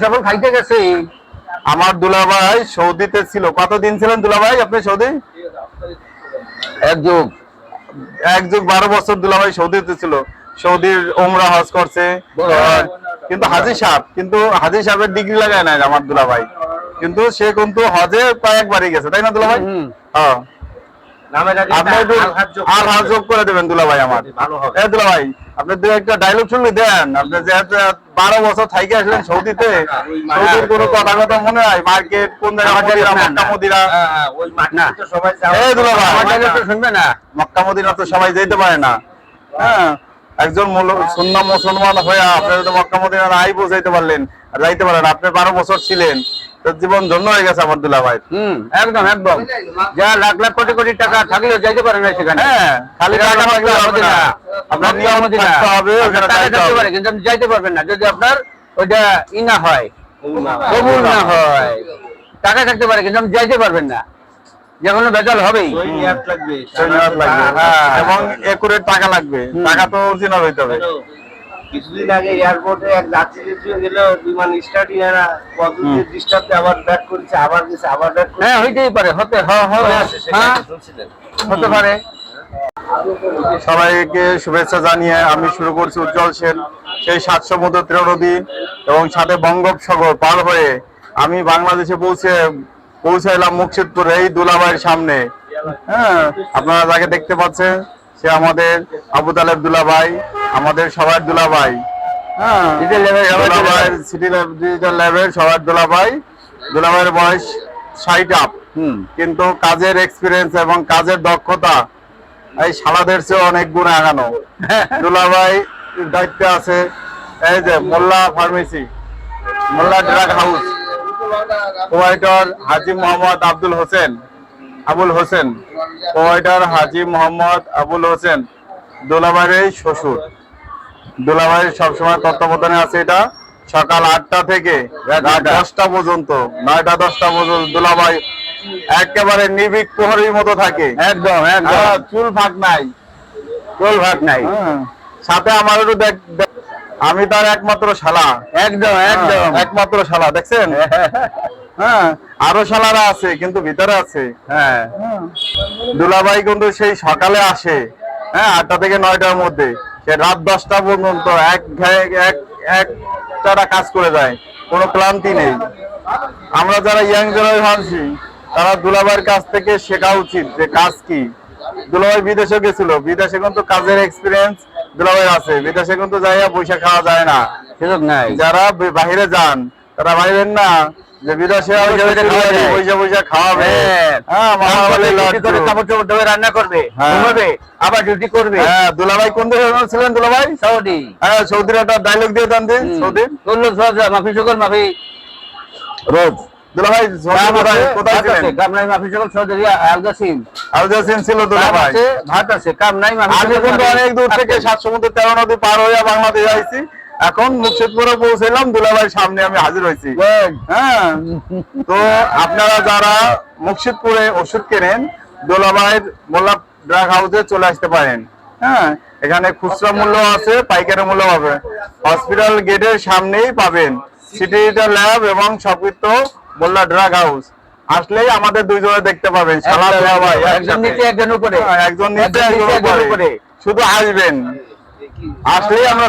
সফল খাইতে গেছে। আমার দুলাভাই সৌদিতে ছিল। কতদিন ছিলেন দুলাভাই আপনি সৌদি? এক যুগ 12 বছর দুলাভাই সৌদিতে ছিল। সৌদির ওমরা হজ করছে। কিন্তু হাজি সাহেবের ডিগ্রি লাগায় নাই আমার দুলাভাই, কিন্তু সে কিন্তু হজে কয়েকবারই গেছে, তাই না দুলাভাই? হ্যাঁ, আর হাত যোগ করে দেবেন দুলাভাই আমার। দুলাভাই আপনি দু একটা ডায়লগ শুনলে দেন। আপনি যে 12 বছর থাইকে আসলেন সৌদিতে, সৌদির কোনো কথা কথা মনে হয়? মার্কেট কোন জায়গায়? Mecca Medina. শুনবে না, মক্কা মদিনা তো সবাই যেতে পারে না। হ্যাঁ, একজন সুন্নাহ মুসলমান হয়ে আপনি যদি মক্কা মদিনা নাই পৌঁছাইতে পারলেন, যাইতে পারেন, আপনি 12 বছর ছিলেন, জীবন ধন্য হয়ে গেছে আমার দুলাভাই। একদম একদম। যা লাখ লাখ কোটি কোটি টাকা থাকলেও যাইতে পারে না সেখানে। হ্যাঁ, খালি টাকা থাকলে হবে না, আপনার নিয়ম থাকতে হবে, ওখানে যাইতে পারে, কিন্তু আপনি যাইতে পারবেন না যদি আপনার ওইটা ই না হয়, কবুল না হয়। টাকা থাকতে পারে কিন্তু আপনি যাইতে পারবেন না, যে কোনো বেজাল হবেই। এবং একুরেট টাকা লাগবে, টাকা তো অরিজিনাল হইতে হবে। কিছুদিন আগে এয়ারপোর্টে এক যাত্রী গেল, বিমান স্টার্টই হয় না, কতদিন ডিস্টার্ব, আবার ব্যাক করেছে, আবার গেছে, আবার ব্যাক করেছে। হ্যাঁ, হইতেই পারে, হতে পারে। সবাইকে শুভেচ্ছা জানিয়ে আমি শুরু করছি উজ্জ্বল সেন। সেই 7 সমুদ্র 13 নদী এবং সাথে বঙ্গোপসাগর পার হয়ে আমি বাংলাদেশে পৌঁছাইলাম মুর্শিদপুর, এই দুলাভাইয়ের সামনে। হ্যাঁ, আপনারা যাকে দেখতে পাচ্ছেন সে আমাদের আবু তালেব দুলাভাই, আমাদের সবার দুলাভাই। হ্যাঁ, ডিজিটাল ল্যাবের সবার দুলাভাই। দুলাভাইয়ের বয়স 60 আপ, কিন্তু কাজের এক্সপিরিয়েন্স এবং কাজের দক্ষতা এই শালাদের চেয়ে অনেক গুণ আগানো। দুলাভাই দায়িত্বে আছে এই যে মোল্লা ফার্মেসি, মোল্লা drug house, provider Haji Mohammad Abul Hossain, provider Haji Mohammad Abul Hossain দুলাভাইয়ের শ্বশুর। দুলাভাই সবসময় তত্ত্বাবধানে আছে। এটা সকাল 8টা থেকে রাত 10টা পর্যন্ত, 9টা 10টা পর্যন্ত দুলাভাই একেবারে নিবিড় প্রহরীর মতো থাকে। একদম একদম, চুল ফাঁক নাই। সাথে আমারও আমি তার একমাত্র শালা। একদম একদম একমাত্র শালা, দেখছেন? হ্যাঁ, আরো শালারা আছে কিন্তু ভিতরে আছে। হ্যাঁ, দুলাভাই কিন্তু সেই সকালে আসে, হ্যাঁ, 8টা থেকে 9টার মধ্যে, সে রাত 10টা পর্যন্ত একটা কাজ করে যায়, কোনো ক্লান্তি নেই। আমরা যারা ইয়াং জেনারেশন তারা দুলাভাইয়ের কাছ থেকে শেখা উচিত যে কাজ কি। দুলাভাই বিদেশে গেছিল, বিদেশে কিন্তু কাজের এক্সপিরিয়েন্স দুলাভাই আছে। বিদেশে কিন্তু যাইয়া পয়সা খাওয়া যায় না, সুযোগ নাই। যারা বাহিরে যান তারা ভাইবেন না যে বিদেশে পয়সা খাওয়াবে, রান্না করবে, আবার ডিউটি করবে। হ্যাঁ, দুলাভাই কোন দেশে ছিলেন? দুলাভাই সৌদি। হ্যাঁ, সৌদির একটা ডায়লগ দিয়ে দেন দিন। সৌদির মাফি সকল মাফি রোজ। দুলাভাই কোথায় ছিলেন? কামনাই মাফি সকল সৌদি আলজাসিম ছিল দুলাভাই। ভাত আছে, কামনাই মাফি। আমি কিন্তু অনেক দূর থেকে 7 সমুদ্র 13 নদী পার হয়ে বাংলাদেশে আইছি। এখন মুর্শিদপুরে পৌঁছাইলাম, দুলাভাইয়ের সামনে আমি হাজির হয়েছি। হ্যাঁ, তো আপনারা যারা মুর্শিদপুরে ওষুধ কেনেন, দুলাভাইয়ের মোল্লা ড্রাগ হাউসে চলে আসতে পারেন। হ্যাঁ, এখানে খুচরা মূল্য আছে, পাইকারি মূল্য পাবেন। হসপিটাল গেটের সামনেই পাবেন সিটি ল্যাব এবং সবকিছু মোল্লা ড্রাগ হাউস। আসলেই আমাদের দুইজনে দেখতে পাবেন, একজন নিচে একজন উপরে, একজন নিচে একজন উপরে। শুধু আসবেন, আসলেই আমরা